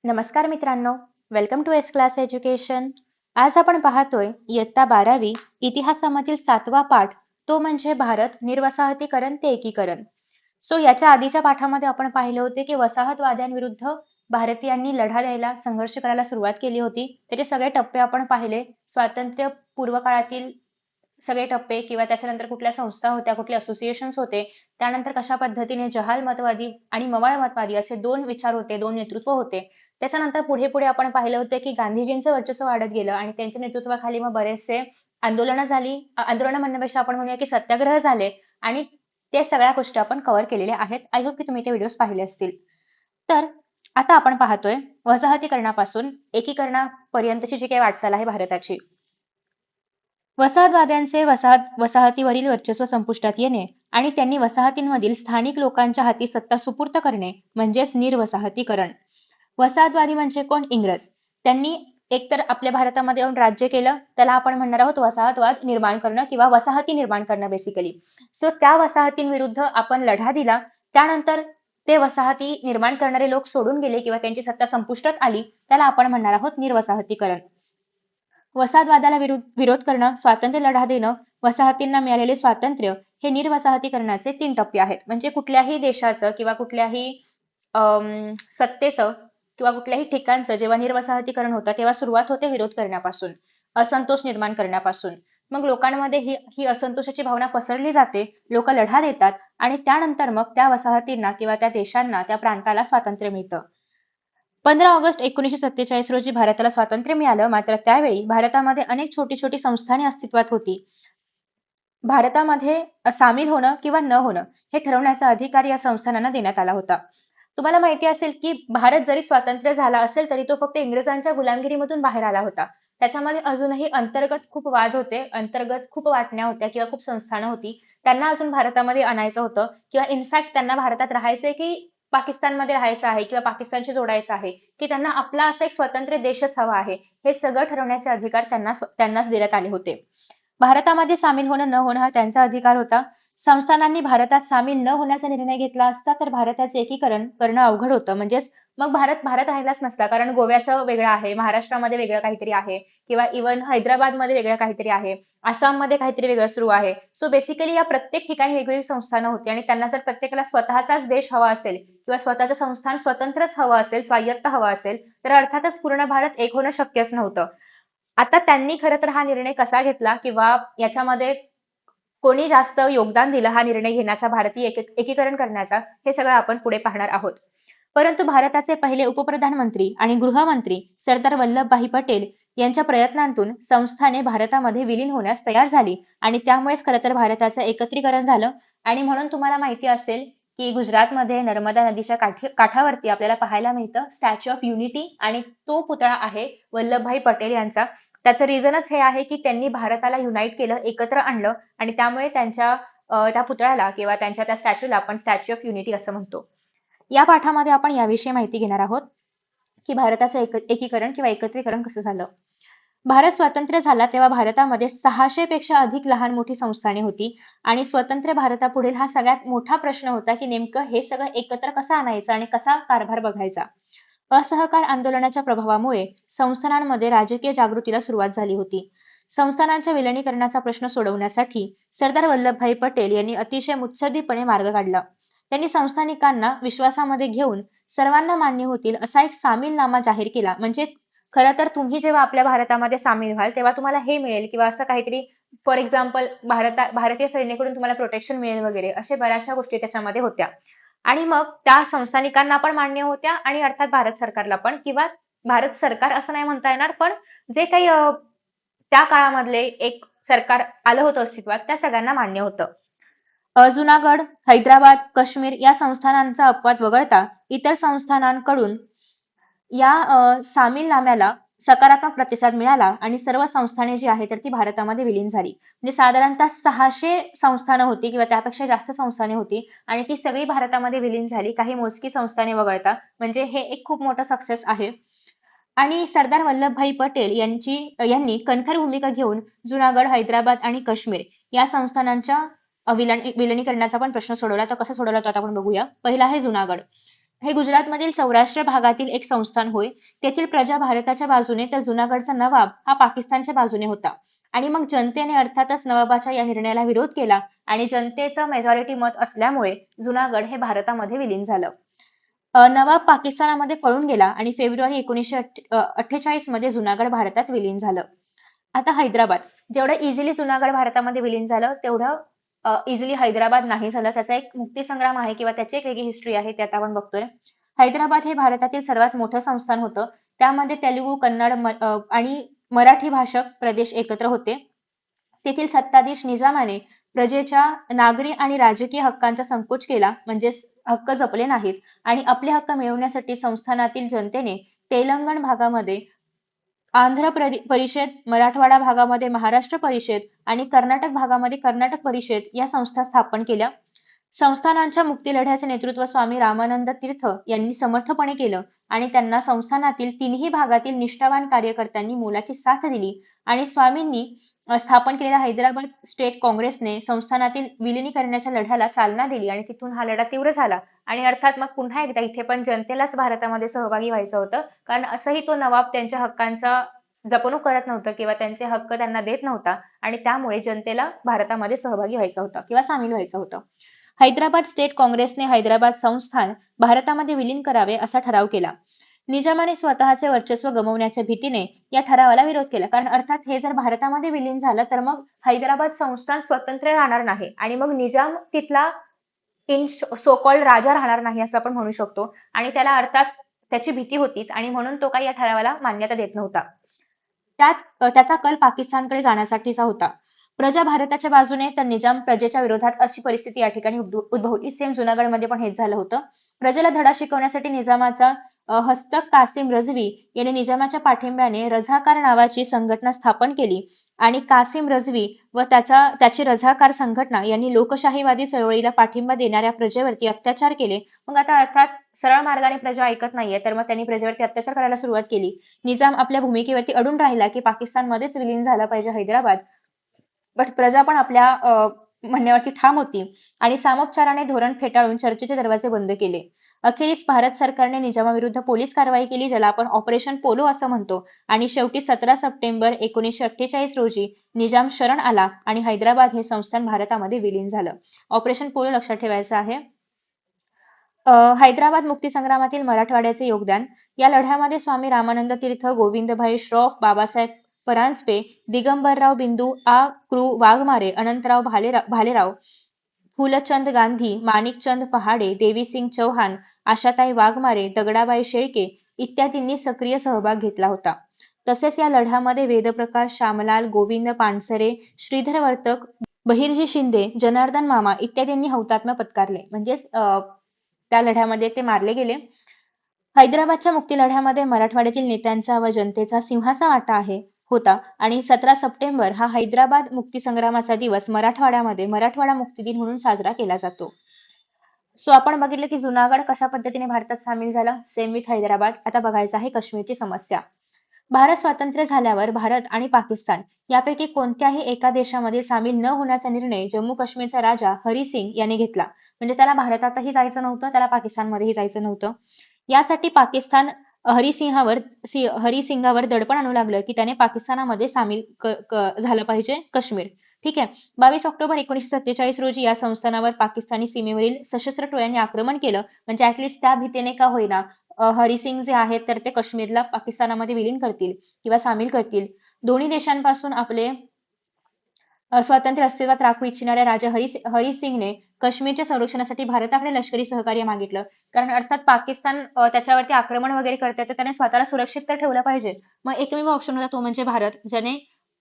नमस्कार मित्रांनो, welcome to S class education. आज आपण पाहतोय इयत्ता 12वी इतिहासामधील 7वा पाठ, तो म्हणजे भारत निर्वसाहतीकरण ते एकीकरण. याच्या आधीच्या पाठामध्ये आपण पाहिले होते की वसाहतवाद्यांविरुद्ध भारतीयांनी लढा द्यायला, संघर्ष करायला सुरुवात केली होती. त्याचे सगळे टप्पे आपण पाहिले. स्वातंत्र्य पूर्व काळातील सगळे टप्पे किंवा त्याच्यानंतर कुठल्या संस्था होत्या, कुठले असोसिएशन्स होते, त्यानंतर कशा पद्धतीने जहालमतवादी आणि मवाळमतवादी असे दोन विचार होते, दोन नेतृत्व होते. त्याच्यानंतर पुढे पुढे आपण पाहिलं होतं की गांधीजींचं वर्चस्व वाढत गेलं आणि त्यांच्या नेतृत्वाखाली मग बरेचसे आंदोलनं झाली. आंदोलनं म्हणण्यापेक्षा आपण म्हणूया की सत्याग्रह झाले आणि ते सगळ्या गोष्टी आपण कव्हर केलेल्या आहेत. आय होप की तुम्ही ते व्हिडिओज पाहिले असतील. तर आता आपण पाहतोय वसाहतीकरणापासून एकीकरणापर्यंतची जी काही वाटचाल आहे भारताची. वसाहतवाद्यांचे वसाहतीवरील वर्चस्व संपुष्टात येणे आणि त्यांनी वसाहतींमधील स्थानिक लोकांच्या हाती सत्ता सुपूर्त करणे म्हणजेच निर्वसाहतीकरण. वसाहतवादी म्हणजे कोण? इंग्रज. त्यांनी एकतर आपल्या भारतामध्ये येऊन राज्य केलं, त्याला आपण म्हणणार आहोत वसाहतवाद निर्माण करणं किंवा वसाहती निर्माण करणं बेसिकली. त्या वसाहतींविरुद्ध आपण लढा दिला. त्यानंतर ते वसाहती निर्माण करणारे लोक सोडून गेले किंवा त्यांची सत्ता संपुष्टात आली, त्याला आपण म्हणणार आहोत निर्वसाहतीकरण. वसाहतवादाला विरोध करणं, स्वातंत्र्य लढा देणं, वसाहतींना मिळालेले स्वातंत्र्य हे निर्वसाहतीकरणाचे 3 टप्पे आहेत. म्हणजे कुठल्याही देशाचं किंवा कुठल्याही सत्तेचं किंवा कुठल्याही ठिकाणचं जेव्हा निर्वसाहतीकरण होतं तेव्हा सुरुवात होते विरोध करण्यापासून, असंतोष निर्माण करण्यापासून. मग लोकांमध्ये ही असंतोषाची भावना पसरली जाते, लोक लढा देतात आणि त्यानंतर मग त्या वसाहतींना किंवा त्या देशांना, त्या प्रांताला स्वातंत्र्य मिळतं. 15 ऑगस्ट 1947 रोजी भारताला स्वातंत्र्य मिळालं. मात्र त्यावेळी भारतामध्ये अनेक छोटी छोटी संस्थाने अस्तित्वात होती. भारतामध्ये सामील होणं किंवा न होणं हे ठरवण्याचा अधिकार या संस्थानांना देण्यात आला होता. तुम्हाला माहिती असेल की भारत जरी स्वातंत्र्य झाला असेल तरी तो फक्त इंग्रजांच्या गुलामगिरीमधून बाहेर आला होता. त्याच्यामध्ये अजूनही अंतर्गत खूप वाद होते, अंतर्गत खूप वाटण्या होत्या किंवा खूप संस्थानं होती. त्यांना अजून भारतामध्ये आणायचं होतं किंवा इनफॅक्ट त्यांना भारतात राहायचंय की पाकिस्तानमध्ये राहायचं आहे किंवा पाकिस्तानशी जोडायचं आहे की त्यांना आपला असा एक स्वतंत्र देशच हवा आहे, हे सगळं ठरवण्याचे अधिकार त्यांनाच देण्यात आले होते. भारतामध्ये सामील होणं न होणं हा त्यांचा अधिकार होता. संस्थानांनी भारतात सामील न होण्याचा निर्णय घेतला असता तर भारताचे एकीकरण करणं अवघड होतं. म्हणजेच मग भारत राहिलाच नसता. कारण गोव्याचं वेगळं आहे, महाराष्ट्रामध्ये वेगळं काहीतरी आहे किंवा इव्हन हैदराबादमध्ये वेगळं काहीतरी आहे, आसाममध्ये काहीतरी वेगळं सुरू आहे. बेसिकली या प्रत्येक ठिकाणी वेगवेगळी संस्थानं होती आणि त्यांना जर प्रत्येकाला स्वतःचाच देश हवा असेल किंवा स्वतःचं संस्थान स्वतंत्रच हवं असेल, स्वायत्त हवं असेल, तर अर्थातच पूर्ण भारत एक होणं शक्यच नव्हतं. आता त्यांनी खरं तर हा निर्णय कसा घेतला किंवा याच्यामध्ये कोणी जास्त योगदान दिलं हा निर्णय घेण्याचा, भारतीय एकीकरण करण्याचा, हे सगळं आपण पुढे पाहणार आहोत. परंतु भारताचे पहिले उपप्रधानमंत्री आणि गृहमंत्री सरदार वल्लभभाई पटेल यांच्या प्रयत्नांतून संस्थाने भारतामध्ये विलीन होण्यास तयार झाली आणि त्यामुळेच खरं तर भारताचं एकत्रीकरण झालं. आणि म्हणून तुम्हाला माहिती असेल की गुजरातमध्ये नर्मदा नदीच्या काठावरती आपल्याला पाहायला मिळतं स्टॅच्यू ऑफ युनिटी आणि तो पुतळा आहे वल्लभभाई पटेल यांचा. त्याचं रिझनच हे आहे की त्यांनी भारताला युनाइट केलं, एकत्र आणलं आणि त्यामुळे त्या पुतळ्याला किंवा त्यांच्या त्या स्टॅच्यूला आपण स्टॅच्यू ऑफ युनिटी असं म्हणतो. या पाठामध्ये आपण याविषयी माहिती घेणार आहोत की भारताचं एकीकरण किंवा एकत्रीकरण कसं झालं. भारत स्वतंत्र झाला तेव्हा भारतामध्ये 600 पेक्षा अधिक लहान मोठी संस्थाने होती आणि स्वतंत्र भारतापुढील हा सगळ्यात मोठा प्रश्न होता की नेमकं हे सगळं एकत्र कसं आणायचं आणि कसा कारभार बघायचा. असहकार आंदोलनाच्या प्रभावामुळे संस्थानांमध्ये राजकीय जागृतीला सुरुवात झाली होती. संस्थानांच्या विलिनीकरणाचा प्रश्न सोडवण्यासाठी सरदार वल्लभभाई पटेल यांनी अतिशय मुत्सद्दीपणे मार्ग काढला. त्यांनी संस्थानिकांना विश्वासामध्ये घेऊन सर्वांना मान्य होतील असा एक सामीलनामा जाहीर केला. म्हणजे खरं तर तुम्ही जेव्हा आपल्या भारतामध्ये सामील व्हाल तेव्हा तुम्हाला हे मिळेल किंवा असं काहीतरी, फॉर एक्झाम्पल भारतीय सैन्याकडून तुम्हाला प्रोटेक्शन मिळेल वगैरे, अशा बऱ्याचशा गोष्टी त्याच्यामध्ये होत्या. आणि मग त्या संस्थानिकांना पण मान्य होत्या आणि अर्थात भारत सरकारला पण, किंवा भारत सरकार असं नाही म्हणता येणार, पण जे काही त्या काळामधले एक सरकार आलं होतं अस्तित्वात त्या सगळ्यांना मान्य होतं. जुनागड, हैदराबाद, काश्मीर या संस्थानांचा अपवाद वगळता इतर संस्थानांकडून या सामीलनाम्याला सकारात्मक प्रतिसाद मिळाला आणि सर्व संस्थाने जी आहे तर ती भारतामध्ये विलीन झाली. म्हणजे साधारणतः 600 संस्थानं होती किंवा त्यापेक्षा जास्त संस्थाने होती आणि ती सगळी भारतामध्ये विलीन झाली, काही मोजकी संस्थाने वगळता. म्हणजे हे एक खूप मोठा सक्सेस आहे. आणि सरदार वल्लभभाई पटेल यांनी कणखर भूमिका घेऊन जुनागड, हैदराबाद आणि काश्मीर या संस्थानांच्या विलिनीकरणाचा पण प्रश्न सोडवला. तर कसा सोडवला तो आता आपण बघूया. पहिला आहे जुनागड. हे गुजरातमधील सौराष्ट्र भागातील एक संस्थान होय. तेथील प्रजा भारताच्या बाजूने तर जुनागडचा नवाब हा पाकिस्तानच्या बाजूने होता. आणि मग जनतेने अर्थातच नवाबाच्या या निर्णयाला विरोध केला आणि जनतेचं मेजॉरिटी मत असल्यामुळे जुनागड हे भारतामध्ये विलीन झालं. नवाब पाकिस्तानामध्ये पळून गेला आणि फेब्रुवारी 1948 मध्ये जुनागड भारतात विलीन झालं. आता हैदराबाद. जेवढं इझिली जुनागड भारतामध्ये विलीन झालं, तेवढं इझिली हैदराबाद नाही झालं. त्याचा एक मुक्तीसंग्राम आहे किंवा त्याची एक वेगळी हिस्ट्री आहे, ते आता आपण बघतोय. हैदराबाद हे भारतातील सर्वात मोठं संस्थान होतं. त्यामध्ये तेलुगू, कन्नड आणि मराठी भाषक प्रदेश एकत्र होते. तेथील सत्ताधीश निजामाने प्रजेच्या नागरी आणि राजकीय हक्कांचा संकोच केला, म्हणजेच हक्क जपले नाहीत आणि आपले हक्क मिळवण्यासाठी संस्थानातील जनतेने तेलंगण भागामध्ये आंध्र परिषद, मराठवाडा भागामध्ये महाराष्ट्र परिषद आणि कर्नाटक भागामध्ये कर्नाटक परिषद या संस्था स्थापन केल्या. संस्थानांच्या मुक्तीलढ्याचे नेतृत्व स्वामी रामानंद तीर्थ यांनी समर्थपणे केलं आणि त्यांना संस्थानातील तिन्ही भागातील निष्ठावान कार्यकर्त्यांनी मोलाची साथ दिली आणि स्वामींनी स्थापन केलेल्या हैदराबाद स्टेट काँग्रेसने संस्थानातील विलिनीकरणाच्या लढ्याला चालना दिली आणि तिथून हा लढा तीव्र झाला. आणि अर्थात मग पुन्हा एकदा इथे पण जनतेलाच भारतामध्ये सहभागी व्हायचं होतं, कारण असंही तो नवाब त्यांच्या हक्कांचा जपणूक करत नव्हता किंवा त्यांचे हक्क त्यांना देत नव्हता आणि त्यामुळे जनतेला भारतामध्ये सहभागी व्हायचं होतं किंवा सामील व्हायचं होतं. हैदराबाद स्टेट काँग्रेसने हैदराबाद संस्थान भारतामध्ये विलीन करावे असा ठराव केला. निजामाने स्वतःचे वर्चस्व गमावण्याच्या भीतीने या ठरावाला विरोध केला, कारण अर्थात हे जर भारतामध्ये विलीन झालं तर मग हैदराबाद संस्थान स्वतंत्र राहणार नाही आणि मग निजाम तिथला इन सो कॉल्ड राजा राहणार नाही असं आपण म्हणू शकतो आणि त्याला अर्थात त्याची भीती होतीच आणि म्हणून तो काही या ठरावाला मान्यता देत नव्हता. त्याचा कल पाकिस्तानकडे जाण्यासाठीचा होता. प्रजा भारताच्या बाजूने तर निजाम प्रजेच्या विरोधात, अशी परिस्थिती या ठिकाणी उद्भवली. सेम जुनागडमध्ये पण हेच झालं होतं. प्रजेला धडा शिकवण्यासाठी निजामाचा हस्तक कासिम रजवी याने निजामाच्या पाठिंब्याने रझाकार नावाची संघटना स्थापन केली आणि कासिम रजवी व त्याची रझाकार संघटना यांनी लोकशाहीवादी चळवळीला पाठिंबा देणाऱ्या प्रजेवरती अत्याचार केले. मग आता अर्थात सरळ मार्गाने प्रजा ऐकत नाहीये, तर मग त्यांनी प्रजेवरती अत्याचार करायला सुरुवात केली. निजाम आपल्या भूमिकेवरती अडून राहिला की पाकिस्तानमध्येच विलीन झाला पाहिजे हैदराबाद, बट प्रजा पण आपल्या म्हणण्यावरती ठाम होती आणि सामोपचाराने धोरण फेटाळून चर्चेचे दरवाजे बंद केले. अखेरीस भारत सरकारने निजामाविरुद्ध पोलीस कारवाई केली, ज्याला आपण ऑपरेशन पोलो असं म्हणतो, आणि शेवटी 17 सप्टेंबर 1948 रोजी निजाम शरण आला आणि हैदराबाद हे संस्थान भारतामध्ये विलीन झालं. ऑपरेशन पोलो लक्षात ठेवायचं आहे. हैदराबाद मुक्तीसंग्रामातील मराठवाड्याचे योगदान. या लढ्यामध्ये स्वामी रामानंद तीर्थ, गोविंदभाई श्रॉफ, बाबासाहेब परांजपे, दिगंबरराव बिंदू आ. कृ. वाघमारे, अनंतराव भालेराव, फुलचंद गांधी, माणिकचंद पहाडे, देवीसिंग चौहान, आशाताई वाघमारे, दगडाबाई शेळके इत्यादींनी सक्रिय सहभाग घेतला होता. तसेच या लढ्यामध्ये वेदप्रकाश, श्यामलाल, गोविंद पानसरे, श्रीधर वर्तक, बहिर्जी शिंदे, जनार्दन मामा इत्यादींनी हौतात्म्य पत्कारले, म्हणजेच त्या लढ्यामध्ये ते मारले गेले. हैदराबादच्या मुक्ती लढ्यामध्ये मराठवाड्यातील नेत्यांचा व जनतेचा सिंहाचा वाटा होता आणि 17 सप्टेंबर हा हैदराबाद मुक्ती संग्रामाचा दिवस मराठवाड्यामध्ये मराठवाडा मुक्ती दिन म्हणून साजरा केला जातो. सो आपण बघितलं की जुनागड कशा पद्धतीने भारतात सामील झाला, सेम विथ हैदराबाद. आता बघायचं आहे काश्मीरची समस्या. भारत स्वातंत्र्य झाल्यावर भारत आणि पाकिस्तान यापैकी कोणत्याही एका देशामध्ये सामील न होण्याचा निर्णय जम्मू काश्मीरचा राजा हरी सिंग याने घेतला. म्हणजे त्याला भारतातही जायचं नव्हतं, त्याला पाकिस्तानमध्येही जायचं नव्हतं. यासाठी पाकिस्तान हरिसिंगावर दडपण आणू लागलं की त्याने पाकिस्तानामध्ये सामील झालं पाहिजे काश्मीर. ठीक आहे. 22 ऑक्टोबर 1947 रोजी या संस्थानावर पाकिस्तानी सीमेवरील सशस्त्र टोळ्यांनी आक्रमण केलं. म्हणजे ऍटलीस्ट त्या भीतीने का होईना हरिसिंग जे आहेत तर ते काश्मीरला पाकिस्तानामध्ये विलीन करतील किंवा सामील करतील. दोन्ही देशांपासून आपले स्वातंत्र्य अस्तित्वात राखू इच्छिणाऱ्या राजा हरिसिंगने काश्मीरच्या संरक्षणासाठी भारताकडे लष्करी सहकार्य मागितलं. कारण अर्थात पाकिस्तान त्याच्यावरती आक्रमण वगैरे करते तर त्याने स्वतःला सुरक्षित तर ठेवलं पाहिजे. मग एकमेव ऑप्शन होता तो म्हणजे भारत, ज्याने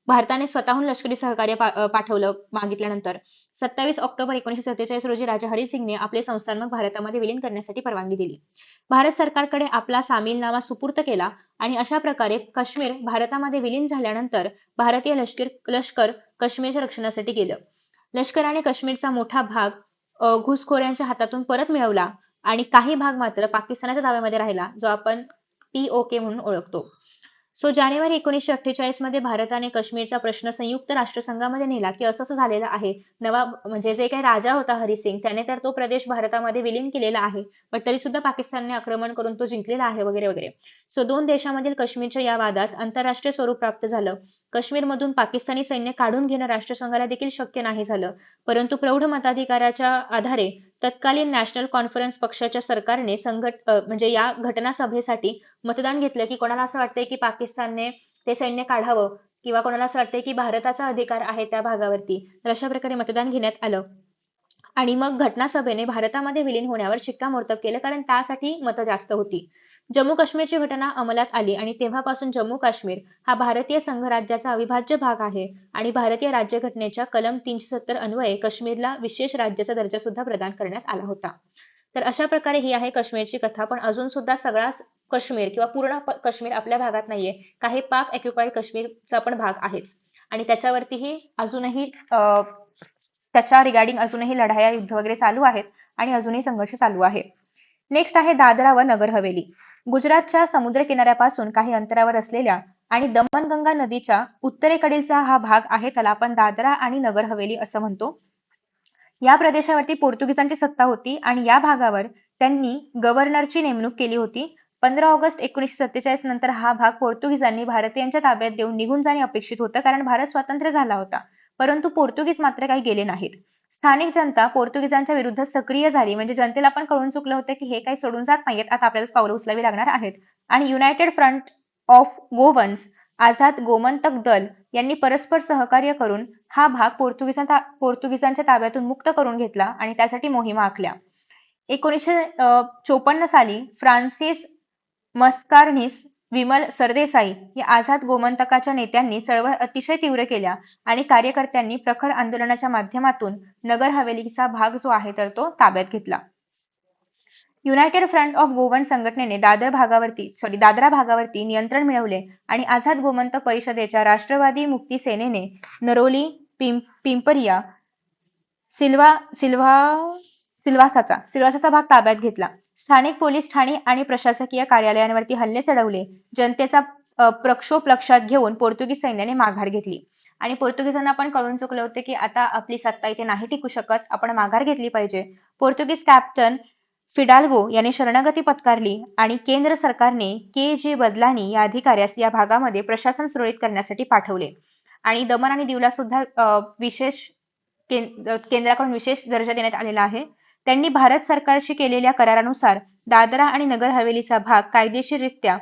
भारताने स्वतःहून लष्करी सहकार्य पाठवलं मागितल्यानंतर. 27 ऑक्टोबर 1947 रोजी राजा हरिसिंगने आपले संस्थान मग भारतामध्ये विलीन करण्यासाठी परवानगी दिली. भारत सरकारकडे आपला सामीलनामा सुपूर्त केला आणि अशा प्रकारे काश्मीर भारतामध्ये विलीन झाल्यानंतर भारतीय लष्कर काश्मीरच्या रक्षणासाठी गेलं. लष्कराने काश्मीरचा मोठा भाग घुसखोरांच्या हातातून परत मिळवला आणि काही भाग मात्र पाकिस्तानाच्या ताब्यामध्ये राहिला, जो आपण POK म्हणून ओळखतो. सो जानेवारी 1948 मध्ये भारताने काश्मीरचा प्रश्न संयुक्त राष्ट्रसंघामध्ये नेला की असं झालेलं आहे. नवाब म्हणजे जे काही राजा होता हरिसिंग त्याने तर तो प्रदेश भारतामध्ये विलीन केलेला आहे. पण तरी सुद्धा पाकिस्तानने आक्रमण करून तो जिंकलेला आहे वगैरे वगैरे. सो दोन देशांमधील काश्मीरच्या या वादास आंतरराष्ट्रीय स्वरूप प्राप्त झालं. काश्मीरमधून पाकिस्तानी सैन्य काढून घेणं राष्ट्रसंघाला देखील शक्य नाही झालं. परंतु प्रौढ मताधिकाराच्या आधारे तत्कालीन नॅशनल कॉन्फरन्स पक्षाच्या सरकारने म्हणजे या घटनासभेसाठी मतदान घेतलं की कोणाला असं वाटतंय की पाकिस्तानने ते सैन्य काढावं किंवा कोणाला असं वाटतंय की भारताचा अधिकार आहे त्या भागावरती. तर अशा प्रकारे मतदान घेण्यात आलं. आणि मग घटनासभेने भारतामध्ये विलीन होण्यावर शिक्कामोर्तब केलं कारण त्यासाठी मतं जास्त होती. जम्मू काश्मीरची घटना अंमलात आली आणि तेव्हापासून जम्मू काश्मीर हा भारतीय संघराज्याचा अविभाज्य भाग आहे आणि भारतीय राज्यघटनेच्या कलम 370 अन्वये काश्मीरला विशेष राज्याचा दर्जा सुद्धा प्रदान करण्यात आला होता. तर अशा प्रकारे ही आहे काश्मीरची कथा. पण अजून सुद्धा सगळाच काश्मीर किंवा पूर्ण काश्मीर आपल्या भागात नाहीये. काही पाक ऑक्युपाईड काश्मीरचा पण भाग आहेच आणि त्याच्यावरतीही अजूनही त्याच्या रिगार्डिंग अजूनही लढाया युद्ध वगैरे चालू आहेत आणि अजूनही संघर्ष चालू आहे. नेक्स्ट आहे दादरा व नगर हवेली. गुजरातच्या समुद्र किनाऱ्यापासून काही अंतरावर असलेल्या आणि दमणगंगा नदीच्या उत्तरेकडीलचा हा भाग आहे त्याला आपण दादरा आणि नगर हवेली असं म्हणतो. या प्रदेशावरती पोर्तुगीजांची सत्ता होती आणि या भागावर त्यांनी गव्हर्नरची नेमणूक केली होती. 15 ऑगस्ट 1947 नंतर हा भाग पोर्तुगीजांनी भारतीयांच्या ताब्यात देऊन निघून जाणे अपेक्षित होतं कारण भारत स्वतंत्र झाला होता. परंतु पोर्तुगीज मात्र काही गेले नाहीत. स्थानिक जनता पोर्तुगीजांच्या विरुद्ध सक्रिय झाली म्हणजे जनतेला पण कळून चुकलं होतं की हे काही सोडून जात नाहीयेत, आता आपल्याला पावलं उचलावी लागणार आहेत. आणि United front of Goans Azad Gomantak दल यांनी परस्पर सहकार्य करून हा भाग पोर्तुगीजांच्या ताब्यातून मुक्त करून घेतला आणि त्यासाठी मोहिमा आखल्या. 1954 साली फ्रान्सिस मस्कार्निस, विमल सरदेसाई या आझाद गोमंतकाच्या नेत्यांनी चळवळ अतिशय तीव्र केल्या आणि कार्यकर्त्यांनी प्रखर आंदोलनाच्या माध्यमातून नगर हवेलीचा भाग जो आहे तर तो ताब्यात घेतला. युनायटेड फ्रंट ऑफ गोवन संघटनेने दादरा भागावरती नियंत्रण मिळवले आणि आझाद गोमंतक परिषदेच्या राष्ट्रवादी मुक्ती सेनेने नरोली, पिंपरिया, सिल्वासाचा भाग ताब्यात घेतला. स्थानिक पोलीस ठाणी आणि प्रशासकीय कार्यालयांवरती हल्ले चढवले. जनतेचा प्रक्षोभ लक्षात घेऊन पोर्तुगीज सैन्याने माघार घेतली आणि पोर्तुगीजांना पण कळून चुकले होते की आता आपली सत्ता इथे नाही टिकू शकत, आपण माघार घेतली पाहिजे. पोर्तुगीज कॅप्टन फिडाल्गो याने शरणागती पत्करली आणि केंद्र सरकारने के. बदलानी या अधिकाऱ्यास या भागामध्ये प्रशासन सुरळीत करण्यासाठी पाठवले आणि दमण आणि दीवला सुद्धा केंद्राकडून विशेष दर्जा देण्यात आलेला आहे. त्यांनी भारत सरकारशी केलेल्या करारानुसार दादरा आणि नगर हवेलीचा भाग कायदेशीररित्या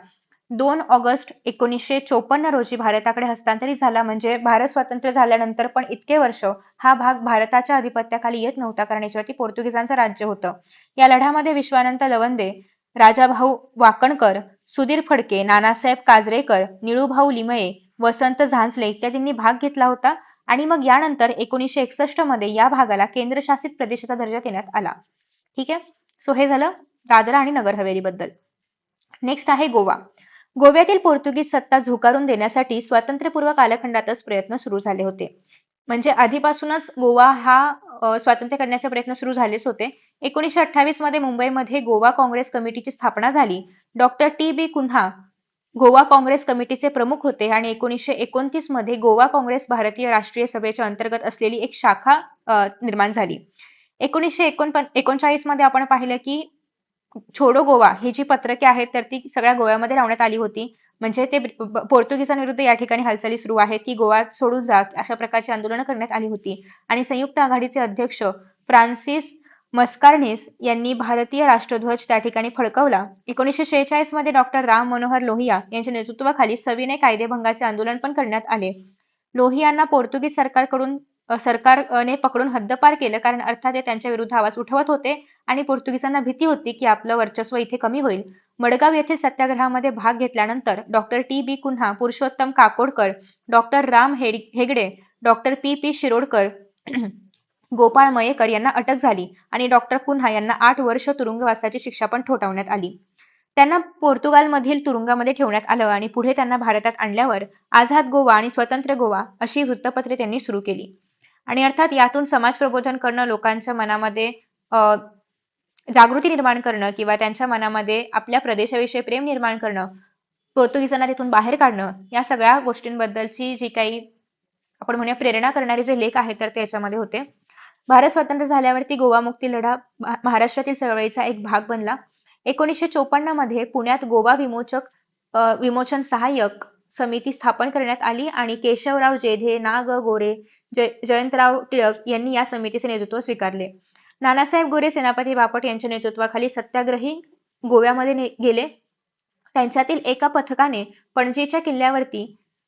2 ऑगस्ट 1954 रोजी भारताकडे हस्तांतरित झाला. म्हणजे भारत स्वतंत्र झाल्यानंतर पण इतके वर्ष हा भाग भारताच्या अधिपत्याखाली येत नव्हता कारण याच्यावरती पोर्तुगीजांचं राज्य होतं. या लढ्यामध्ये विश्वानंत लवंदे, राजाभाऊ वाकणकर, सुधीर फडके, नानासाहेब काजरेकर, निळूभाऊ लिमये, वसंत झांसले इत्यादींनी भाग घेतला होता आणि मग यानंतर 1961 मध्ये या भागाला केंद्रशासित प्रदेशाचा दर्जा देण्यात आला. ठीक आहे. सो हे झालं दादरा आणि नगर हवेली बद्दल. नेक्स्ट आहे गोवा. गोव्यातील पोर्तुगीज सत्ता झुगारून देण्यासाठी स्वातंत्र्यपूर्व कालखंडातच प्रयत्न सुरू झाले होते. म्हणजे आधीपासूनच गोवा हा स्वातंत्र्य करण्याचे प्रयत्न सुरू झालेच होते. 1928 मध्ये मुंबईमध्ये गोवा काँग्रेस कमिटीची स्थापना झाली. Doctor T B. कुन्हा गोवा काँग्रेस कमिटीचे प्रमुख होते आणि 1929 मध्ये गोवा काँग्रेस भारतीय राष्ट्रीय सभेच्या अंतर्गत असलेली एक शाखा निर्माण झाली. 1939 मध्ये आपण पाहिलं की छोडो गोवा ही जी पत्रके आहेत तर ती सगळ्या गोव्यामध्ये लावण्यात आली होती. म्हणजे ते पोर्तुगीजांविरुद्ध या ठिकाणी हालचाली सुरू आहेत की गोवा सोडून जा अशा प्रकारची आंदोलनं करण्यात आली होती आणि संयुक्त आघाडीचे अध्यक्ष फ्रान्सिस मस्कार्निस यांनी भारतीय राष्ट्रध्वज त्या ठिकाणी फडकवला. 1946 मध्ये डॉक्टर राम मनोहर लोहिया यांच्या नेतृत्वाखाली सविनय कायदेभंगाचे आंदोलन पण करण्यात आले. लोहियांना पोर्तुगीज सरकारने पकडून हद्दपार केलं कारण अर्थात ते त्यांच्या विरुद्ध आवाज उठवत होते आणि पोर्तुगीजांना भीती होती की आपलं वर्चस्व इथे कमी होईल. मडगाव येथील सत्याग्रहामध्ये भाग घेतल्यानंतर doctor T B. Cunha, Purushottam Kakodkar, doctor Ram Hegde, doctor P. Shirodkar, Gopal Mayekar यांना अटक झाली आणि डॉक्टर कुन्हा यांना 8 वर्ष तुरुंगवासाची शिक्षा पण ठोठावण्यात आली. त्यांना पोर्तुगालमधील तुरुंगामध्ये ठेवण्यात आलं आणि पुढे त्यांना भारतात आणल्यावर आझाद गोवा आणि स्वतंत्र गोवा अशी वृत्तपत्रे त्यांनी सुरू केली. आणि अर्थात यातून समाज प्रबोधन करणं, लोकांच्या मनामध्ये जागृती निर्माण करणं किंवा त्यांच्या मनामध्ये आपल्या प्रदेशाविषयी प्रेम निर्माण करणं पोर्तुगीजांना तिथून बाहेर काढणं, या सगळ्या गोष्टींबद्दलची जी काही आपण म्हणूया प्रेरणा करणारे जे लेख आहेत तर ते याच्यामध्ये होते. भारत स्वतंत्र झाल्यावरती गोवा मुक्ती लढा महाराष्ट्रातील चळवळीचा एक भाग बनला. 1954 मध्ये पुण्यात गोवा विमोचन सहाय्यक समिती स्थापन करण्यात आली आणि केशवराव जेधे, ना. ग. गोरे, जयंतराव टिळक यांनी या समितीचे नेतृत्व स्वीकारले. नानासाहेब गोरे सेनापती बापट यांच्या नेतृत्वाखाली सत्याग्रही गोव्यामध्ये गेले. त्यांच्यातील एका पथकाने पणजीच्या किल्ल्यावरती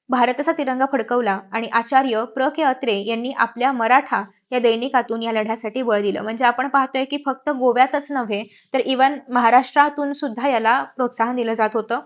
भारताचा तिरंगा फडकवला आणि आचार्य प्र. के. अत्रे यांनी आपल्या मराठा या दैनिकातून या लढ्यासाठी बळ दिलं. म्हणजे आपण पाहतोय की फक्त गोव्यातच नव्हे तर इव्हन महाराष्ट्रातून सुद्धा याला प्रोत्साहन दिलं जात होतं.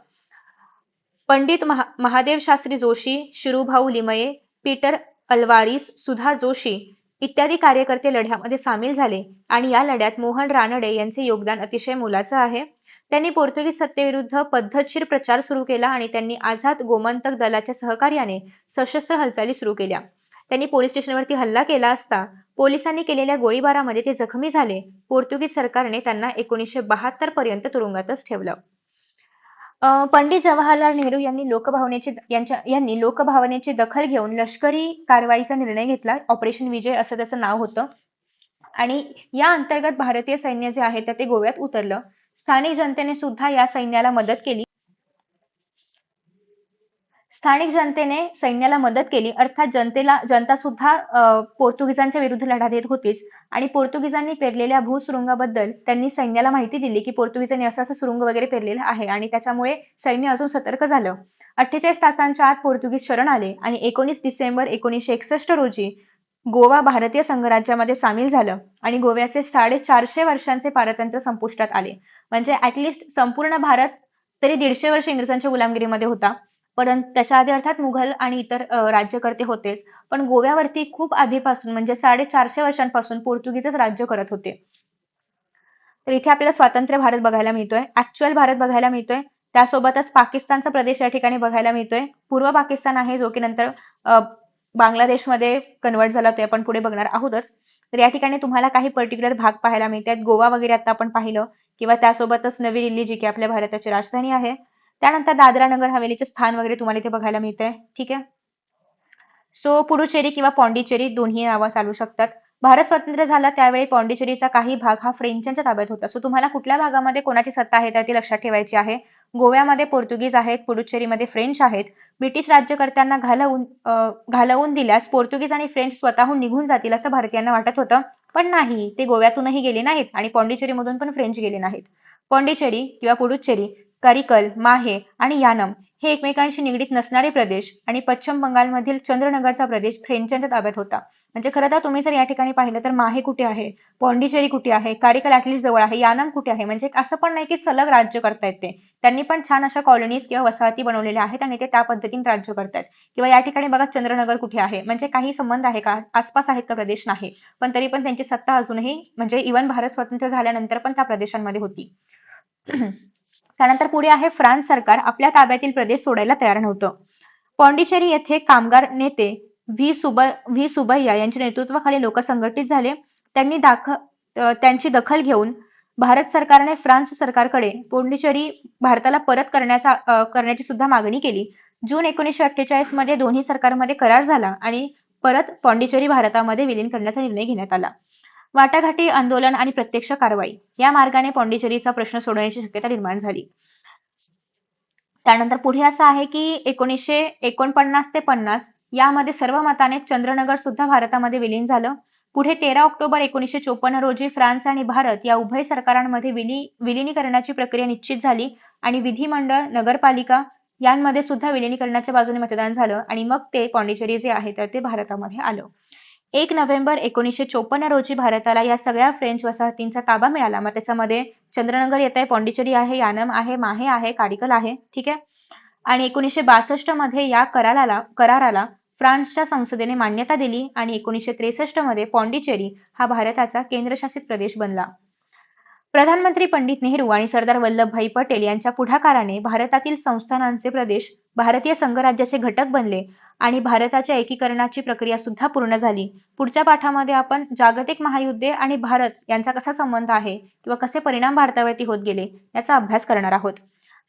पंडित महादेव शास्त्री जोशी, शिरूभाऊ लिमये, पीटर अल्वारिस, सुधा जोशी इत्यादी कार्यकर्ते लढ्यामध्ये सामील झाले आणि या लढ्यात मोहन रानडे यांचे योगदान अतिशय मोलाचं आहे. त्यांनी पोर्तुगीज सत्तेविरुद्ध पद्धतशीर प्रचार सुरू केला आणि त्यांनी आझाद गोमंतक दलाच्या सहकार्याने सशस्त्र हालचाली सुरू केल्या. त्यांनी पोलीस स्टेशनवरती हल्ला केला असता पोलिसांनी केलेल्या गोळीबारामध्ये ते जखमी झाले. पोर्तुगीज सरकारने त्यांना 1972 पर्यंत तुरुंगातच ठेवलं. पंडित जवाहरलाल नेहरू यांनी लोकभावनेची दखल घेऊन लष्करी कारवाईचा निर्णय घेतला. ऑपरेशन विजय असं त्याचं नाव होतं आणि या अंतर्गत भारतीय सैन्य जे आहे ते गोव्यात उतरलं. स्थानिक जनतेने सुद्धा या सैन्याला मदत केली. सैन्याला मदत केली, अर्थात जनता सुद्धा पोर्तुगीजांच्या विरुद्ध लढा देत होतीच आणि पोर्तुगीजांनी पेरलेल्या भूसुरुंगाबद्दल त्यांनी सैन्याला माहिती दिली की पोर्तुगीजांनी असं सुरुंग वगैरे पेरलेलं आहे आणि त्याच्यामुळे सैन्य अजून सतर्क झालं. 48 तासांच्या आत पोर्तुगीज शरण आले आणि 19 डिसेंबर 1961 रोजी गोवा भारतीय संघराज्यामध्ये सामील झालं आणि गोव्याचे 450 वर्षांचे पारतंत्र्य संपुष्टात आले. म्हणजे ऍटलिस्ट संपूर्ण भारत तरी 150 वर्ष इंग्रजांच्या गुलामगिरीमध्ये होता. परंतु त्याच्या आधी अर्थात मुघल आणि इतर राज्यकर्ते होतेच, पण गोव्यावरती खूप आधीपासून म्हणजे 450 वर्षांपासून पोर्तुगीजच राज्य करत होते. तर इथे आपल्याला स्वातंत्र्य भारत बघायला मिळतोय, ऍक्च्युअल भारत बघायला मिळतोय. त्यासोबतच पाकिस्तानचा प्रदेश या ठिकाणी बघायला मिळतोय. पूर्व पाकिस्तान आहे जो की नंतर बांगलादेशमध्ये कन्वर्ट झाला, ते आपण पुढे बघणार आहोतच. तर या ठिकाणी तुम्हाला काही पर्टिक्युलर भाग पाहायला मिळतात. गोवा वगैरे आता आपण पाहिलं किंवा त्यासोबतच नवी दिल्ली जी की आपल्या भारताची राजधानी आहे. त्यानंतर दादरा नगर हवेलीचे स्थान वगैरे तुम्हाला इथे बघायला मिळतंय. ठीक आहे. सो पुडुचेरी किंवा पॉंडिचेरी दोन्ही नावं चालू शकतात. भारत स्वतंत्र झाला त्यावेळी पॉंडिचेरीचा काही भाग हा फ्रेंचांच्या ताब्यात होता. सो तुम्हाला कुठल्या भागामध्ये कोणाची सत्ता आहे तर ती लक्षात ठेवायची आहे. गोव्यामध्ये पोर्तुगीज आहेत, पुडुचेरीमध्ये फ्रेंच आहेत. ब्रिटिश राज्यकर्त्यांना घालवून दिल्यास पोर्तुगीज आणि फ्रेंच स्वतःहून निघून जातील असं भारतीयांना वाटत होतं, पण नाही, ते गोव्यातूनही गेले नाहीत आणि पॉंडिचेरीमधून पण फ्रेंच गेले नाहीत. पॉंडिचेरी किंवा पुडुचेरी, कारिकल, माहे आणि यानम हे एकमेकांशी निगडीत नसणारे प्रदेश आणि पश्चिम बंगालमधील चंद्रनगरचा प्रदेश फ्रेंचांच्या ताब्यात होता. म्हणजे खरं तर तुम्ही जर या ठिकाणी पाहिलं तर माहे कुठे आहे, पॉंडिचेरी कुठे आहे, कारिकल ऍटलीस्ट जवळ आहे, यानम कुठे आहे. म्हणजे असं पण नाही की सलग राज्य करतायत ते. त्यांनी पण छान अशा कॉलनीज किंवा वसाहती बनवलेल्या आहेत आणि ते त्या पद्धतीने राज्य करतायत. किंवा या ठिकाणी बघा चंद्रनगर कुठे आहे, म्हणजे काही संबंध आहे का, आसपास आहेत का प्रदेश, नाही, पण तरी पण त्यांची सत्ता अजूनही म्हणजे इव्हन भारत स्वतंत्र झाल्यानंतर पण त्या प्रदेशांमध्ये होती. त्यानंतर पुढे आहे फ्रान्स सरकार आपल्या ताब्यातील प्रदेश सोडायला तयार नव्हतं. पॉंडिचेरी येथे कामगार नेते व्ही सुबैया यांच्या नेतृत्वाखाली लोक संघटित झाले. त्यांची दखल घेऊन भारत सरकारने फ्रान्स सरकारकडे पॉंडिचेरी भारताला परत करण्याची सुद्धा मागणी केली. जून 1948 मध्ये दोन्ही सरकारमध्ये करार झाला आणि परत पॉंडिचेरी भारतामध्ये विलीन करण्याचा निर्णय घेण्यात आला. वाटाघाटी, आंदोलन आणि प्रत्यक्ष कारवाई या मार्गाने पॉंडिचेरीचा प्रश्न सोडवण्याची शक्यता निर्माण झाली. त्यानंतर पुढे असं आहे की 1949 ते 50 यामध्ये सर्व मताने चंद्रनगर सुद्धा भारतामध्ये विलीन झालं. पुढे 13 ऑक्टोबर 1954 रोजी फ्रान्स आणि भारत या उभय सरकारांमध्ये विलिनीकरणाची प्रक्रिया निश्चित झाली आणि विधिमंडळ, नगरपालिका यांमध्ये सुद्धा विलिनीकरणाच्या बाजूने मतदान झालं आणि मग ते पॉंडिचेरी जे आहे तर ते भारतामध्ये आलं. 1 नोव्हेंबर 1954 रोजी भारताला या सगळ्या फ्रेंच वसाहतींचा ताबा मिळाला. मग त्याच्यामध्ये चंद्रनगर येत आहे, पॉंडिचेरी आहे, यानम आहे, माहे आहे, कारिकल आहे. ठीक आहे. आणि 1962 मध्ये या कराराला फ्रान्सच्या संसदेने मान्यता दिली आणि 1963 मध्ये पॉंडिचेरी हा भारताचा केंद्रशासित प्रदेश बनला. प्रधानमंत्री पंडित नेहरू आणि सरदार वल्लभभाई पटेल यांच्या पुढाकाराने भारतातील संस्थानांचे प्रदेश भारतीय संघराज्याचे घटक बनले आणि भारताच्या एकीकरणाची प्रक्रिया सुद्धा पूर्ण झाली. पुढच्या पाठामध्ये आपण जागतिक महायुद्धे आणि भारत यांचा कसा संबंध आहे किंवा कसे परिणाम भारतावरती होत गेले याचा अभ्यास करणार आहोत.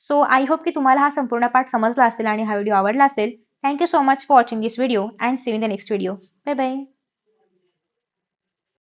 सो आय होप की तुम्हाला हा संपूर्ण पाठ समजला असेल आणि हा व्हिडिओ आवडला असेल. Thank you so much for watching this video and see you in the next video. Bye bye.